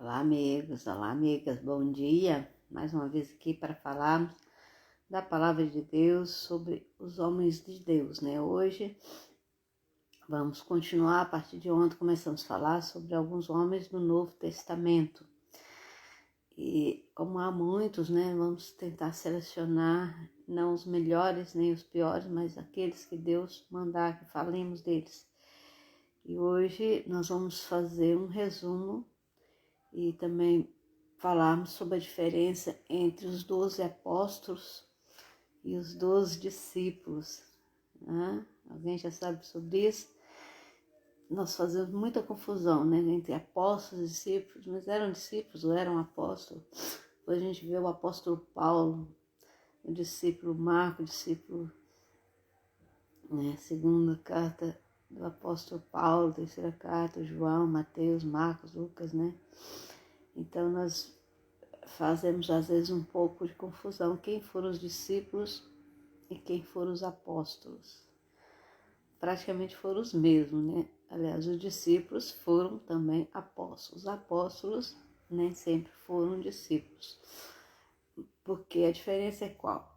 Olá, amigos, olá, amigas, bom dia. Mais uma vez aqui para falarmos da palavra de Deus sobre os homens de Deus, né? Hoje vamos continuar, a partir de ontem começamos a falar sobre alguns homens do Novo Testamento. E como há muitos, né, vamos tentar selecionar não os melhores nem os piores, mas aqueles que Deus mandar que falemos deles. E hoje nós vamos fazer um resumo e também falarmos sobre a diferença entre os 12 apóstolos e os 12 discípulos. Alguém já sabe sobre isso? Nós fazemos muita confusão, né, entre apóstolos e discípulos, mas eram discípulos ou eram apóstolos? Depois a gente vê o apóstolo Paulo, o discípulo Marco, o discípulo, né, segunda carta do apóstolo Paulo, terceira carta, João, Mateus, Marcos, Lucas, né? Então nós fazemos às vezes um pouco de confusão, quem foram os discípulos e quem foram os apóstolos. Praticamente foram os mesmos, né? Aliás, os discípulos foram também apóstolos. Os apóstolos nem sempre foram discípulos. Porque a diferença é qual?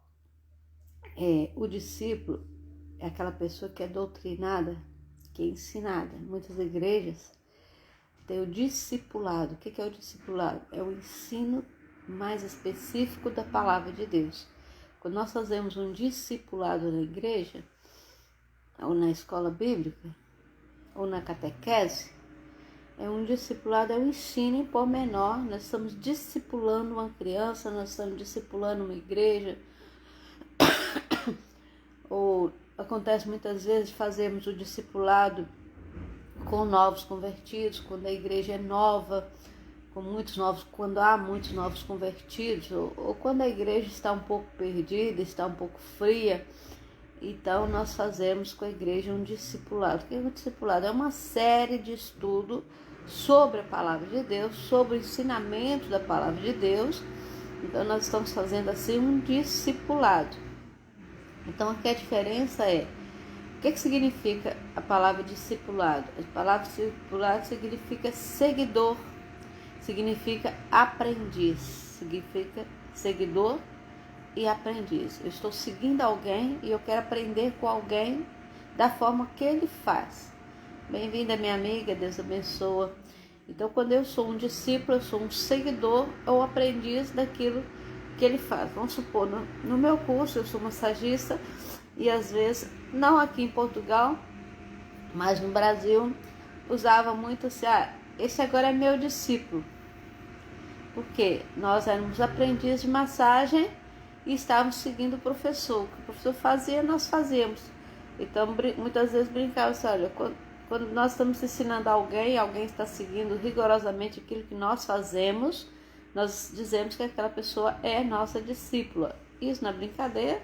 O discípulo é aquela pessoa que é doutrinada, que é ensinada. Muitas igrejas têm o discipulado. O que é o discipulado? É o ensino mais específico da palavra de Deus. Quando nós fazemos um discipulado na igreja, ou na escola bíblica, ou na catequese, um discipulado, é um ensino em pormenor. Nós estamos discipulando uma criança, nós estamos discipulando uma igreja, ou acontece muitas vezes fazemos o discipulado com novos convertidos, quando a igreja é nova, com muitos novos, quando há muitos novos convertidos, ou quando a igreja está um pouco perdida, está um pouco fria. Então nós fazemos com a igreja um discipulado. O que é um discipulado? É uma série de estudo sobre a palavra de Deus, sobre o ensinamento da palavra de Deus. Então nós estamos fazendo assim um discipulado. Então aqui a diferença é, o que significa a palavra discipulado? A palavra discipulado significa seguidor, significa aprendiz, significa seguidor e aprendiz. Eu estou seguindo alguém e eu quero aprender com alguém da forma que ele faz. Bem-vinda, minha amiga, Deus abençoa. Então, quando eu sou um discípulo, eu sou um seguidor ou aprendiz daquilo que ele faz. Vamos supor, no meu curso, eu sou massagista e às vezes, não aqui em Portugal, mas no Brasil, usava muito assim, esse agora é meu discípulo. Porque nós éramos aprendizes de massagem e estávamos seguindo o professor. O que o professor fazia, nós fazíamos. Então, muitas vezes brincava, olha, quando nós estamos ensinando alguém está seguindo rigorosamente aquilo que nós fazemos, nós dizemos que aquela pessoa é nossa discípula. Isso na brincadeira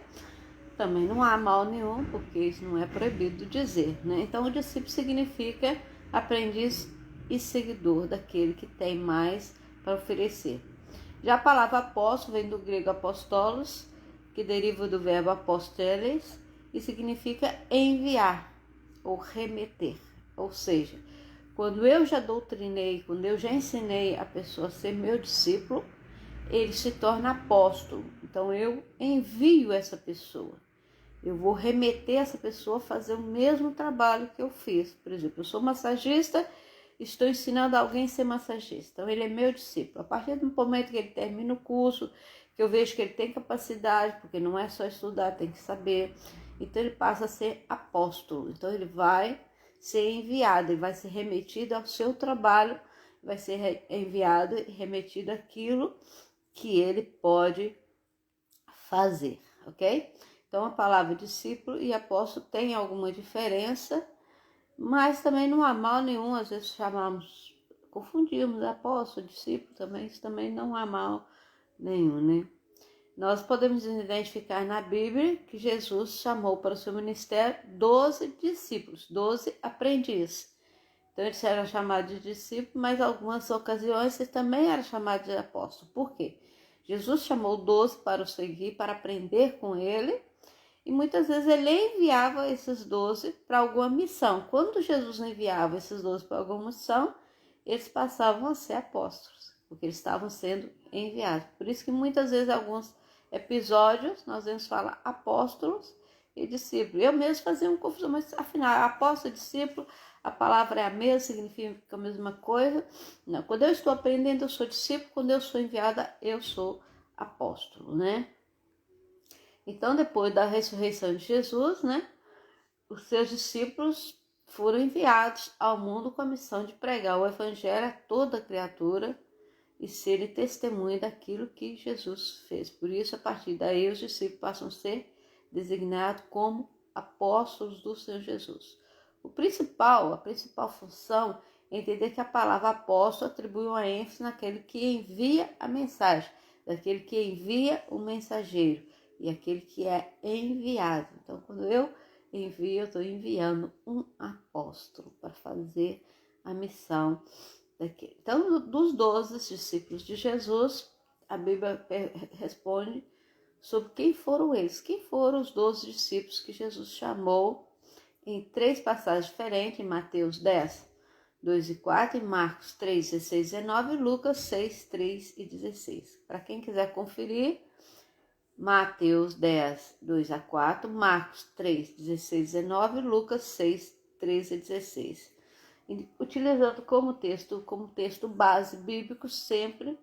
também não há mal nenhum, porque isso não é proibido dizer, né? Então, o discípulo significa aprendiz e seguidor daquele que tem mais para oferecer. Já a palavra apóstolo vem do grego apostolos, que deriva do verbo aposteles e significa enviar ou remeter. Ou seja, quando eu já doutrinei, quando eu já ensinei a pessoa a ser meu discípulo, ele se torna apóstolo. Então eu envio essa pessoa. Eu vou remeter essa pessoa a fazer o mesmo trabalho que eu fiz. Por exemplo, eu sou massagista, estou ensinando alguém a ser massagista. Então, ele é meu discípulo. A partir do momento que ele termina o curso, que eu vejo que ele tem capacidade, porque não é só estudar, tem que saber. Então, ele passa a ser apóstolo. Então, ele vai ser enviado, ele vai ser remetido ao seu trabalho, vai ser enviado e remetido àquilo que ele pode fazer, ok? Então, a palavra discípulo e apóstolo tem alguma diferença, mas também não há mal nenhum. Às vezes confundimos apóstolo, discípulo também, isso também não há mal nenhum, né? Nós podemos identificar na Bíblia que Jesus chamou para o seu ministério 12 discípulos, 12 aprendizes. Então, eles eram chamados de discípulos, mas em algumas ocasiões eles também eram chamados de apóstolos. Por quê? Jesus chamou 12 para o seguir, para aprender com ele, e muitas vezes ele enviava esses 12 para alguma missão. Quando Jesus enviava esses 12 para alguma missão, eles passavam a ser apóstolos. porque eles estavam sendo enviados. Por isso que muitas vezes, alguns episódios, nós vemos falar apóstolos e discípulos. Eu mesmo fazia uma confusão, mas afinal, apóstolo e discípulo, a palavra é a mesma, significa a mesma coisa. Não, quando eu estou aprendendo, eu sou discípulo, quando eu sou enviada, eu sou apóstolo, né? Então, depois da ressurreição de Jesus, né, os seus discípulos foram enviados ao mundo com a missão de pregar o evangelho a toda criatura e serem testemunha daquilo que Jesus fez. Por isso, a partir daí, os discípulos passam a ser designados como apóstolos do Senhor Jesus. A principal função é entender que a palavra apóstolo atribui uma ênfase naquele que envia a mensagem, daquele que envia o mensageiro e aquele que é enviado. Então, quando eu envio, eu estou enviando um apóstolo para fazer a missão daquele. Então, dos 12 discípulos de Jesus, a Bíblia responde sobre quem foram eles. Quem foram os 12 discípulos que Jesus chamou em 3 passagens diferentes, em Mateus 10, 2 e 4, em Marcos 3, 16 e 19, e Lucas 6, 3 e 16. Para quem quiser conferir, Mateus 10, 2 a 4, Marcos 3, 16 e 19, Lucas 6, 13 e 16. Utilizando como texto base bíblico sempre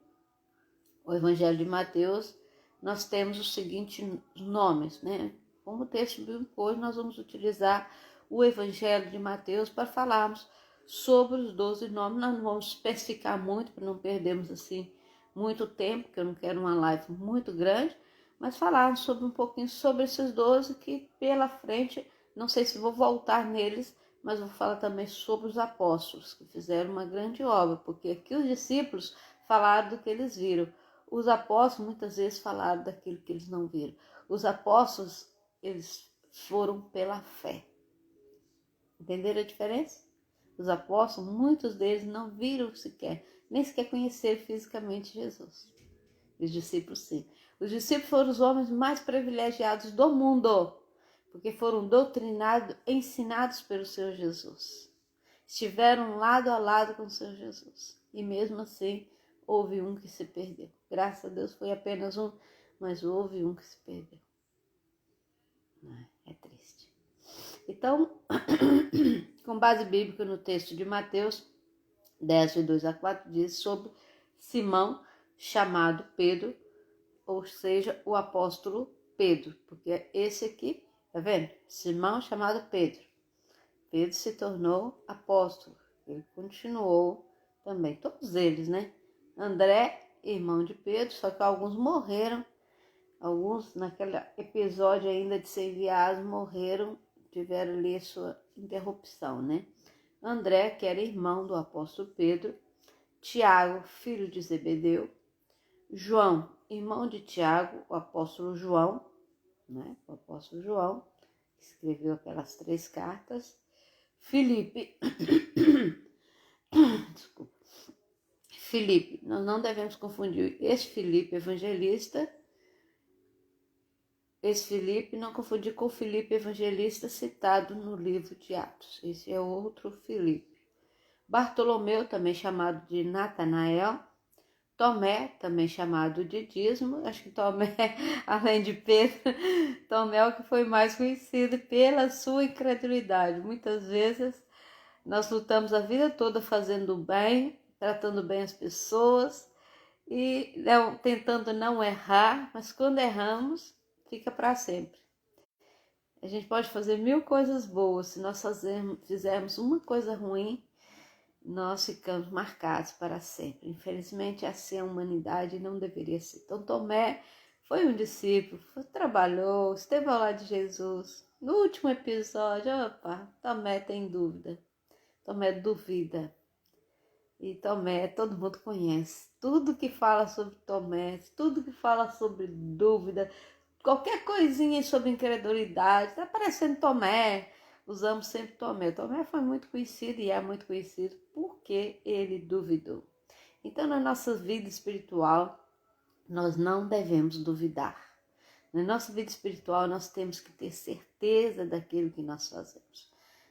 o Evangelho de Mateus, nós temos os seguintes nomes, né? Como texto bíblico, hoje nós vamos utilizar o Evangelho de Mateus para falarmos sobre os 12 nomes. Nós não vamos especificar muito, para não perdermos assim muito tempo, porque eu não quero uma live muito grande, mas falarmos sobre um pouquinho sobre esses 12 que pela frente, não sei se vou voltar neles, mas vou falar também sobre os apóstolos, que fizeram uma grande obra, porque aqui os discípulos falaram do que eles viram. Os apóstolos muitas vezes falaram daquilo que eles não viram. Os apóstolos, eles foram pela fé. Entenderam a diferença? Os apóstolos, muitos deles não viram sequer, nem sequer conheceram fisicamente Jesus. Os discípulos sim. Os discípulos foram os homens mais privilegiados do mundo, porque foram doutrinados, ensinados pelo Senhor Jesus. Estiveram lado a lado com o Senhor Jesus. E mesmo assim, houve um que se perdeu. Graças a Deus foi apenas um, mas houve um que se perdeu. É triste. Então, com base bíblica no texto de Mateus 10, de 2 a 4, diz sobre Simão, chamado Pedro, ou seja, o apóstolo Pedro, porque esse aqui, tá vendo? Simão chamado Pedro. Pedro se tornou apóstolo, ele continuou também, todos eles, né? André, irmão de Pedro, só que alguns morreram, alguns naquele episódio ainda de ser enviados morreram, tiveram ali a sua interrupção, né? André, que era irmão do apóstolo Pedro, Tiago, filho de Zebedeu, João, irmão de Tiago, o apóstolo João, né? O apóstolo João, que escreveu aquelas 3 cartas, Filipe, desculpa, Filipe, nós não devemos confundir esse Filipe evangelista, não confundir com o Filipe evangelista citado no livro de Atos, esse é outro Filipe. Bartolomeu, também chamado de Natanael, Tomé, também chamado de Dízimo, acho que Tomé, além de Pedro, Tomé é o que foi mais conhecido pela sua incredulidade. Muitas vezes nós lutamos a vida toda fazendo bem, tratando bem as pessoas e tentando não errar, mas quando erramos, fica para sempre. A gente pode fazer 1000 coisas boas, se nós fizermos uma coisa ruim, nós ficamos marcados para sempre. Infelizmente, assim a humanidade não deveria ser. Então, Tomé foi um discípulo, trabalhou, esteve ao lado de Jesus. No último episódio, Tomé tem dúvida. Tomé duvida. E Tomé, todo mundo conhece. Tudo que fala sobre Tomé, tudo que fala sobre dúvida, qualquer coisinha sobre incredulidade, está parecendo Tomé. Usamos sempre Tomé. Tomé foi muito conhecido e é muito conhecido porque ele duvidou. Então, na nossa vida espiritual, nós não devemos duvidar. Na nossa vida espiritual, nós temos que ter certeza daquilo que nós fazemos.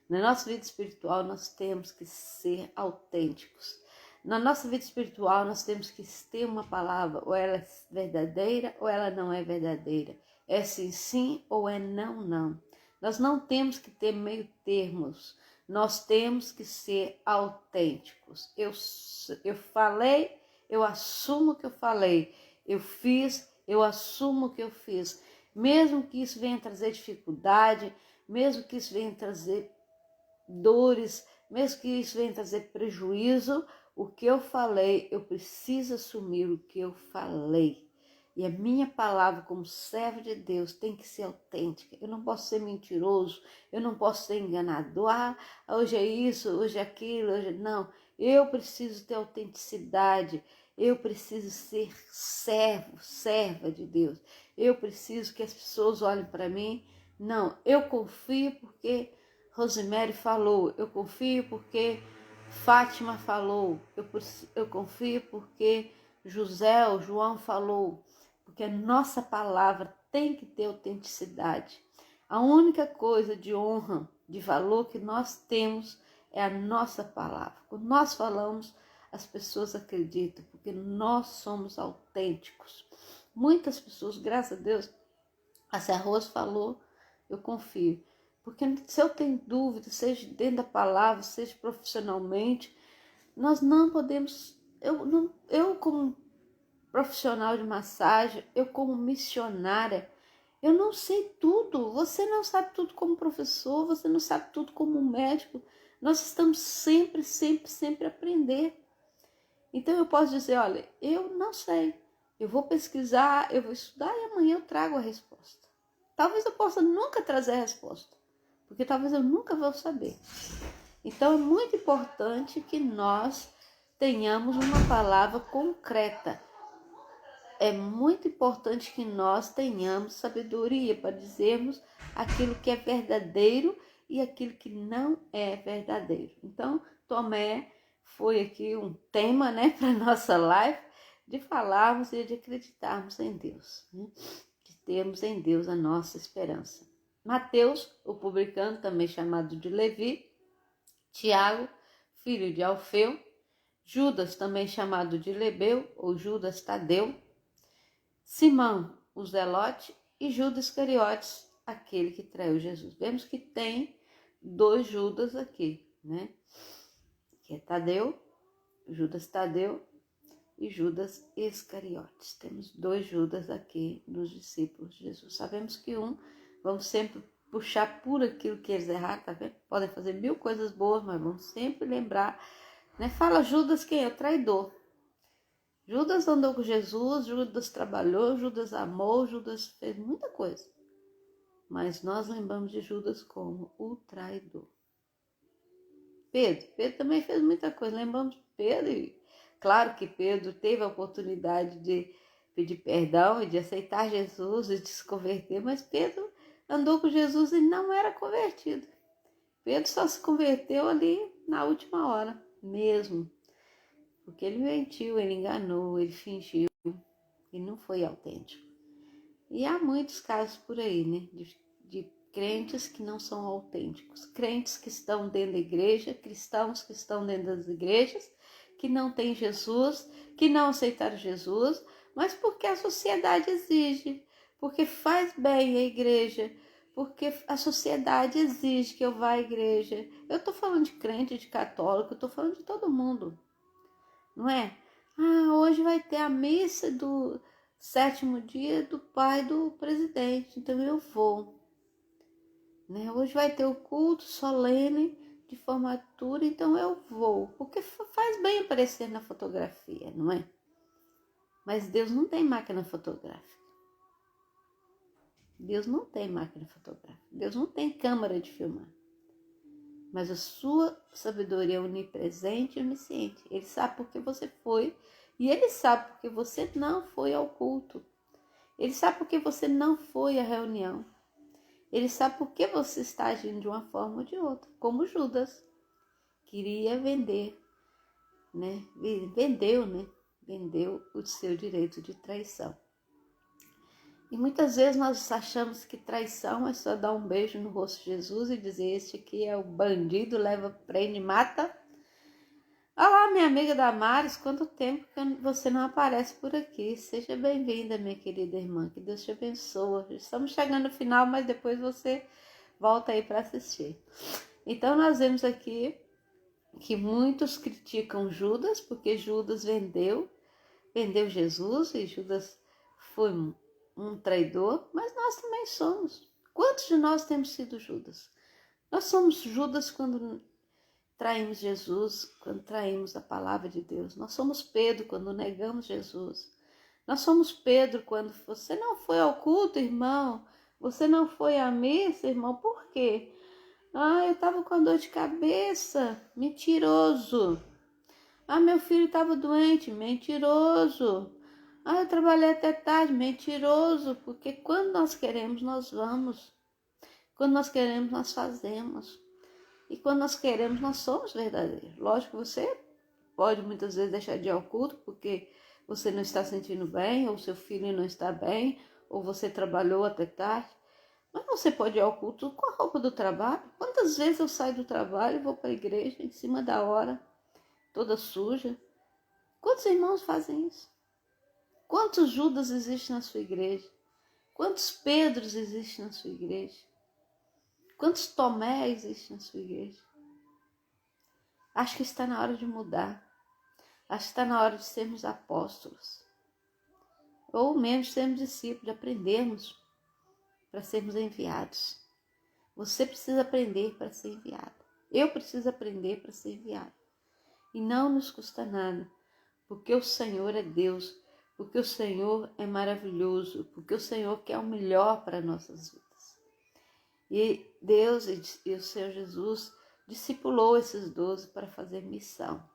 Na nossa vida espiritual, nós temos que ser autênticos. Na nossa vida espiritual, nós temos que ter uma palavra, ou ela é verdadeira ou ela não é verdadeira. É sim, sim ou é não, não. Nós não temos que ter meio termos, nós temos que ser autênticos. Eu falei, eu assumo que eu falei. Eu fiz, eu assumo que eu fiz. Mesmo que isso venha trazer dificuldade, mesmo que isso venha trazer dores, mesmo que isso venha trazer prejuízo, o que eu falei, eu preciso assumir o que eu falei. E a minha palavra como servo de Deus tem que ser autêntica. Eu não posso ser mentiroso, eu não posso ser enganador. Hoje é isso, hoje é aquilo, hoje... Não, eu preciso ter autenticidade. Eu preciso ser serva de Deus. Eu preciso que as pessoas olhem para mim. Não, eu confio porque Rosemary falou. Eu confio porque Fátima falou. Eu confio porque José ou João falou. Porque a nossa palavra tem que ter autenticidade. A única coisa de honra, de valor que nós temos é a nossa palavra. Quando nós falamos, as pessoas acreditam, porque nós somos autênticos. Muitas pessoas, graças a Deus, a Cia Rose falou, eu confio. Porque se eu tenho dúvida, seja dentro da palavra, seja profissionalmente, nós não podemos... Eu como profissional de massagem, eu como missionária, eu não sei tudo. Você não sabe tudo como professor, você não sabe tudo como médico. Nós estamos sempre a aprender. Então eu posso dizer, olha, eu não sei. Eu vou pesquisar, eu vou estudar e amanhã eu trago a resposta. Talvez eu possa nunca trazer a resposta, porque talvez eu nunca vou saber. Então é muito importante que nós tenhamos uma palavra concreta. É muito importante que nós tenhamos sabedoria para dizermos aquilo que é verdadeiro e aquilo que não é verdadeiro. Então, Tomé foi aqui um tema, né, para nossa live, de falarmos e de acreditarmos em Deus, né? De termos em Deus a nossa esperança. Mateus, o publicano, também chamado de Levi, Tiago, filho de Alfeu, Judas, também chamado de Lebeu, ou Judas Tadeu, Simão, o Zelote, e Judas Iscariotes, aquele que traiu Jesus. Vemos que tem dois Judas aqui, né? Que é Tadeu, Judas Tadeu e Judas Iscariotes. Temos dois Judas aqui dos discípulos de Jesus. Sabemos que vamos sempre puxar por aquilo que eles erraram, tá vendo? Podem fazer 1000 coisas boas, mas vamos sempre lembrar, né? Fala Judas quem é o traidor. Judas andou com Jesus, Judas trabalhou, Judas amou, Judas fez muita coisa. Mas nós lembramos de Judas como o traidor. Pedro também fez muita coisa. Lembramos de Pedro. E claro que Pedro teve a oportunidade de pedir perdão e de aceitar Jesus e de se converter, mas Pedro andou com Jesus e não era convertido. Pedro só se converteu ali na última hora mesmo. Porque ele mentiu, ele enganou, ele fingiu e não foi autêntico. E há muitos casos por aí, né? De crentes que não são autênticos. Crentes que estão dentro da igreja, cristãos que estão dentro das igrejas, que não têm Jesus, que não aceitaram Jesus, mas porque a sociedade exige, porque faz bem a igreja, porque a sociedade exige que eu vá à igreja. Eu estou falando de crente, de católico, eu estou falando de todo mundo. Não é? Hoje vai ter a missa do 7º dia do pai do presidente, então eu vou. Né? Hoje vai ter o culto solene de formatura, então eu vou. Porque faz bem aparecer na fotografia, não é? Mas Deus não tem máquina fotográfica. Deus não tem máquina fotográfica. Deus não tem câmera de filmar. Mas a sua sabedoria é onipresente e onisciente. Ele sabe por que você foi e ele sabe por que você não foi ao culto. Ele sabe por que você não foi à reunião. Ele sabe por que você está agindo de uma forma ou de outra. Como Judas queria vender, né? Vendeu o seu direito de traição. E muitas vezes nós achamos que traição é só dar um beijo no rosto de Jesus e dizer: este aqui é o bandido, leva, prende, mata. Olha lá, minha amiga Damares, quanto tempo que você não aparece por aqui. Seja bem-vinda, minha querida irmã. Que Deus te abençoe. Estamos chegando no final, mas depois você volta aí para assistir. Então, nós vemos aqui que muitos criticam Judas, porque Judas vendeu Jesus e Judas foi um traidor, mas nós também somos. Quantos de nós temos sido Judas? Nós somos Judas quando traímos Jesus, quando traímos a palavra de Deus. Nós somos Pedro quando negamos Jesus. Nós somos Pedro quando você não foi ao culto, irmão. Você não foi à missa, irmão. Por quê? Eu estava com dor de cabeça. Mentiroso. Meu filho estava doente. Mentiroso. Eu trabalhei até tarde. Mentiroso. Porque quando nós queremos, nós vamos. Quando nós queremos, nós fazemos. E quando nós queremos, nós somos verdadeiros. Lógico que você pode muitas vezes deixar de ir ao culto porque você não está sentindo bem, ou seu filho não está bem, ou você trabalhou até tarde. Mas você pode ir ao culto com a roupa do trabalho. Quantas vezes eu saio do trabalho e vou para a igreja em cima da hora, toda suja? Quantos irmãos fazem isso? Quantos Judas existem na sua igreja? Quantos Pedros existem na sua igreja? Quantos Tomé existem na sua igreja? Acho que está na hora de mudar. Acho que está na hora de sermos apóstolos. Ou menos sermos discípulos, de aprendermos para sermos enviados. Você precisa aprender para ser enviado. Eu preciso aprender para ser enviado. E não nos custa nada, porque o Senhor é Deus, porque o Senhor é maravilhoso, porque o Senhor quer o melhor para nossas vidas. E Deus e o Senhor Jesus discipulou esses 12 para fazer missão.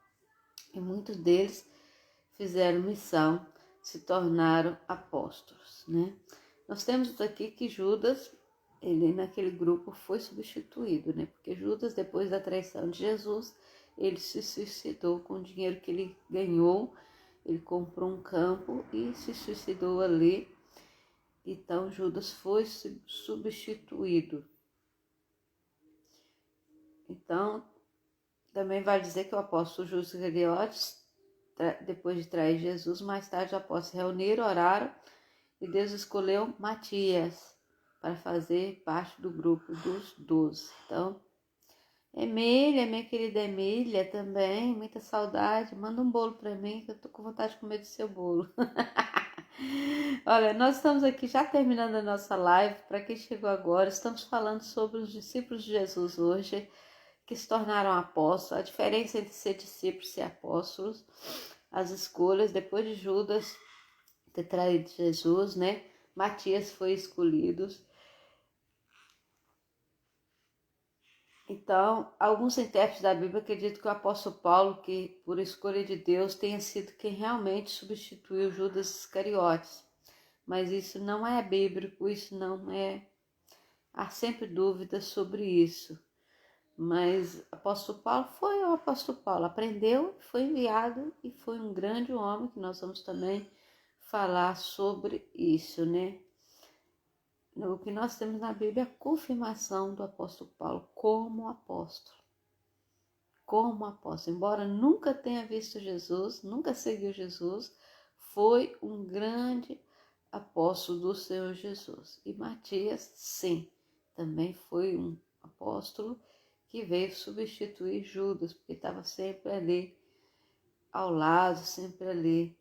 E muitos deles fizeram missão, se tornaram apóstolos, né? Nós temos aqui que Judas, ele naquele grupo foi substituído, né? Porque Judas, depois da traição de Jesus, ele se suicidou com o dinheiro que ele ganhou. Ele comprou um campo e se suicidou ali. Então Judas foi substituído. Então, também vai dizer que o apóstolo Judas Iscariotes, depois de trair Jesus, mais tarde os apóstolos se reuniram, oraram, e Deus escolheu Matias para fazer parte do grupo dos 12. Então, Emília, minha querida Emília também, muita saudade. Manda um bolo para mim, que eu tô com vontade de comer do seu bolo. Olha, nós estamos aqui já terminando a nossa live. Para quem chegou agora, estamos falando sobre os discípulos de Jesus hoje, que se tornaram apóstolos, a diferença entre ser discípulos e ser apóstolos, as escolhas, depois de Judas ter traído Jesus, né? Matias foi escolhido. Então, alguns intérpretes da Bíblia acreditam que o apóstolo Paulo, que por escolha de Deus, tenha sido quem realmente substituiu Judas Iscariotes. Mas isso não é bíblico, isso não é... Há sempre dúvidas sobre isso. Mas o apóstolo Paulo foi o apóstolo Paulo, aprendeu, foi enviado e foi um grande homem, que nós vamos também falar sobre isso, né? O que nós temos na Bíblia é a confirmação do apóstolo Paulo como apóstolo. Como apóstolo, embora nunca tenha visto Jesus, nunca seguiu Jesus, foi um grande apóstolo do Senhor Jesus. E Matias, sim, também foi um apóstolo que veio substituir Judas, porque estava sempre ali ao lado, sempre ali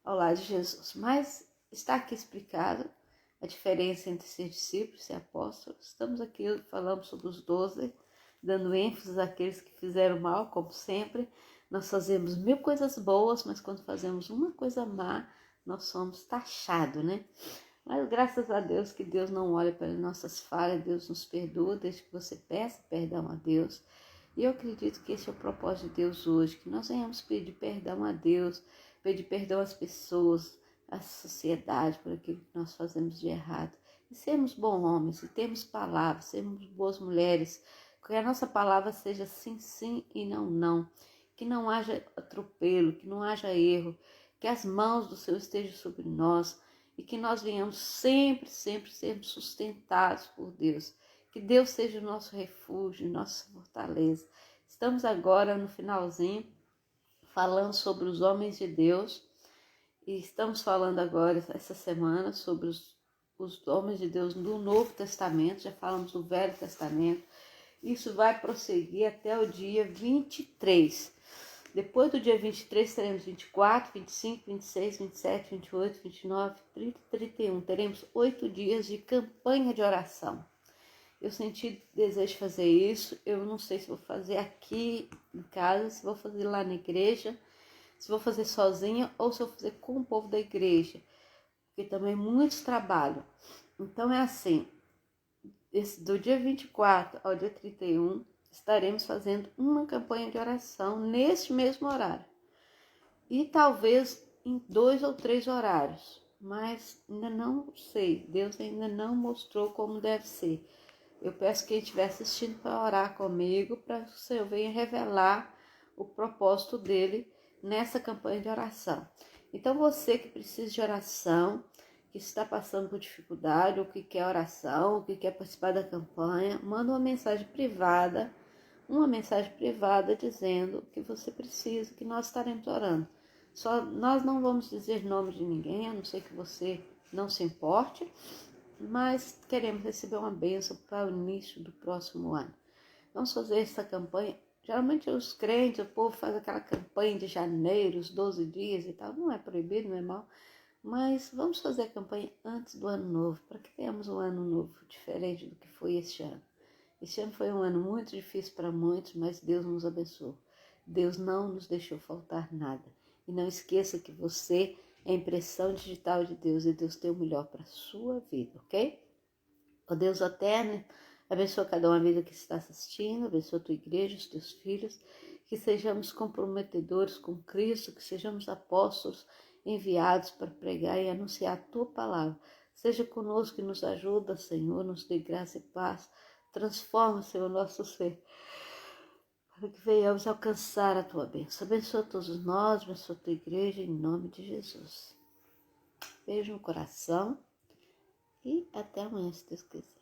ao lado de Jesus. Mas está aqui explicado a diferença entre ser discípulo e ser apóstolo. Estamos aqui falando sobre os 12, dando ênfase àqueles que fizeram mal, como sempre. Nós fazemos 1000 coisas boas, mas quando fazemos uma coisa má, nós somos taxados, né? Mas graças a Deus que Deus não olha para as nossas falhas, Deus nos perdoa, desde que você peça perdão a Deus. E eu acredito que esse é o propósito de Deus hoje, que nós venhamos pedir perdão a Deus, pedir perdão às pessoas, à sociedade, por aquilo que nós fazemos de errado. E sermos bons homens, e termos palavras, sermos boas mulheres, que a nossa palavra seja sim, sim e não, não. Que não haja atropelo, que não haja erro, que as mãos do Senhor estejam sobre nós, e que nós venhamos sempre, sempre sermos sustentados por Deus. Que Deus seja o nosso refúgio, nossa fortaleza. Estamos agora no finalzinho, falando sobre os homens de Deus. E estamos falando agora, essa semana, sobre os homens de Deus do Novo Testamento. Já falamos do Velho Testamento. Isso vai prosseguir até o dia 23. Depois do dia 23, teremos 24, 25, 26, 27, 28, 29, 30 e 31. Teremos 8 dias de campanha de oração. Eu senti desejo de fazer isso. Eu não sei se vou fazer aqui em casa, se vou fazer lá na igreja, se vou fazer sozinha ou se vou fazer com o povo da igreja. Porque também muitos trabalham. Então é assim, do dia 24 ao dia 31, estaremos fazendo uma campanha de oração neste mesmo horário. E talvez em 2 ou 3 horários. Mas ainda não sei. Deus ainda não mostrou como deve ser. Eu peço que quem estiver assistindo para orar comigo, para que o Senhor venha revelar o propósito dele nessa campanha de oração. Então você que precisa de oração, que está passando por dificuldade, ou que quer oração, ou que quer participar da campanha, manda uma mensagem privada dizendo que você precisa, que nós estaremos orando. Nós não vamos dizer nome de ninguém, a não ser que você não se importe, mas queremos receber uma bênção para o início do próximo ano. Vamos fazer essa campanha. Geralmente os crentes, o povo faz aquela campanha de janeiro, os 12 dias e tal. Não é proibido, não é mal. Mas vamos fazer a campanha antes do ano novo, para que tenhamos um ano novo diferente do que foi este ano. Este ano foi um ano muito difícil para muitos, mas Deus nos abençoou. Deus não nos deixou faltar nada. E não esqueça que você é a impressão digital de Deus e Deus tem o melhor para a sua vida, ok? Ó Deus eterno, abençoa cada uma vida que está assistindo, abençoa a tua igreja, os teus filhos, que sejamos comprometedores com Cristo, que sejamos apóstolos enviados para pregar e anunciar a tua palavra. Seja conosco e nos ajuda, Senhor, nos dê graça e paz. Transforma, Senhor, o nosso ser, para que venhamos alcançar a tua bênção. Abençoa todos nós, abençoa a tua igreja, em nome de Jesus. Beijo no coração e até amanhã, se Deus quiser.